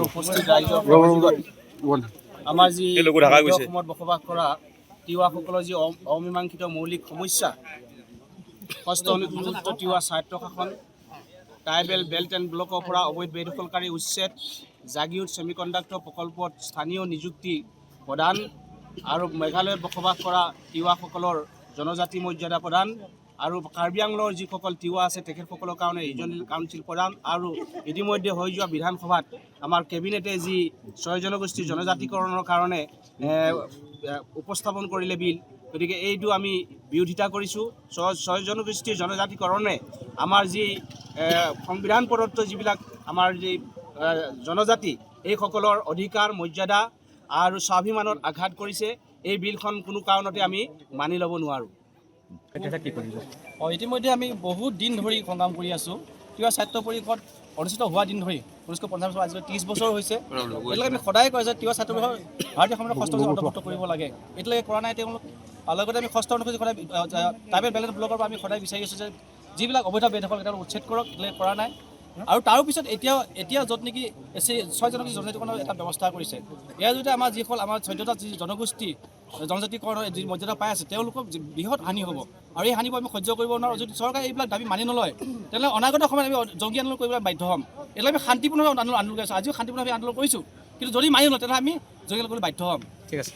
উপস্থিত ৰাইজৰ আমাৰ যি অসমত বসবাস কৰা তিৱাসকলৰ যি অমীমাংসিত মৌলিক সমস্যা, ষষ্ঠ অনুসূচিত তিৱা স্বায়ত্তশাসন, ট্ৰাইবেল বেল্ট এণ্ড ব্লকৰ পৰা অবৈধ বেদখলকাৰী উচ্ছেদ, জাগিৰোড ছেমিকণ্ডাক্টৰ প্ৰকল্পত স্থানীয় নিযুক্তি প্ৰদান আৰু মেঘালয়ত বসবাস কৰা তিৱাসকলৰ জনজাতি মৰ্যাদা প্ৰদান আৰু কাৰ্বি আংলঙৰ যিসকল তিৱা আছে তেখেতসকলৰ কাৰণে ৰিজনেল কাউন্সিল প্ৰদান আৰু ইতিমধ্যে হৈ যোৱা বিধানসভাত আমাৰ কেবিনেটে যি 6 জনগোষ্ঠীৰ জনজাতিকৰণৰ কাৰণে উপস্থাপন কৰিলে বিল, গতিকে এইটো আমি বিৰোধিতা কৰিছোঁ। 6 জনগোষ্ঠীৰ জনজাতিকৰণে আমাৰ যি সংবিধান প্ৰদত্ত যিবিলাক আমাৰ যি জনজাতি এইসকলৰ অধিকাৰ মৰ্যাদা আৰু স্বাভিমানত আঘাত কৰিছে। এই বিলখন কোনো কাৰণতে আমি মানি ল'ব নোৱাৰোঁ। ইতিমধ্যে আমি বহুত দিন ধৰি সংগ্ৰাম কৰি আছোঁ। তিৱা স্বায়ত্ব পৰিষদ অনুষ্ঠিত হোৱা দিন ধৰি 1950 চনৰ আজিলৈ 30 বছৰ হৈছে। এতিয়ালৈকে আমি সদায় কয় যে তিৱা স্বায়ত্ব পৰিষদ ভাৰতীয় সংবিধানৰ ষষ্ঠ অনুচ্ছেদ অন্তৰ্ভুক্ত কৰিব লাগে, এতিয়ালৈকে কৰা নাই তেওঁলোক। লগতে আমি ষষ্ঠ অনুচ্ছেদ সদায় ট্ৰাইবেল বেলেঞ্চ ব্লকৰ পৰা আমি সদায় বিচাৰি আছোঁ যে যিবিলাক অবৈধ বেদখল তেওঁলোক উচ্ছেদ কৰক, এতিয়ালৈকে কৰা নাই। আৰু তাৰ পিছত এতিয়া য'ত নেকি 6 জনগোষ্ঠী জনজাতিকৰণৰ এটা ব্যৱস্থা কৰিছে, ইয়াৰ জৰিয়তে আমাৰ যিসকল আমাৰ 14টা যি জনগোষ্ঠী জনজাতিকৰণৰ যি মৰ্যাদা পাই আছে তেওঁলোকক বৃহৎ হানি হ'ব আৰু এই হানিবোৰ আমি সহ্য কৰিব নোৱাৰোঁ। যদি চৰকাৰে এইবিলাক দাবী মানি নলয় তেনেহ'লে অনাগত সময়ত আমি জংগী আন্দোলন কৰিবলৈ বাধ্য হ'ম। এতিয়ালৈ আমি শান্তিপূৰ্ণভাৱে আন্দোলন কৰিছোঁ, আজিও শান্তিপূৰ্ণভাৱে আন্দোলন কৰিছোঁ, কিন্তু যদি মানি নলয় তেনেহ'লে আমি জংগী আন্দোলন কৰিবলৈ বাধ্য হ'ম। ঠিক আছে।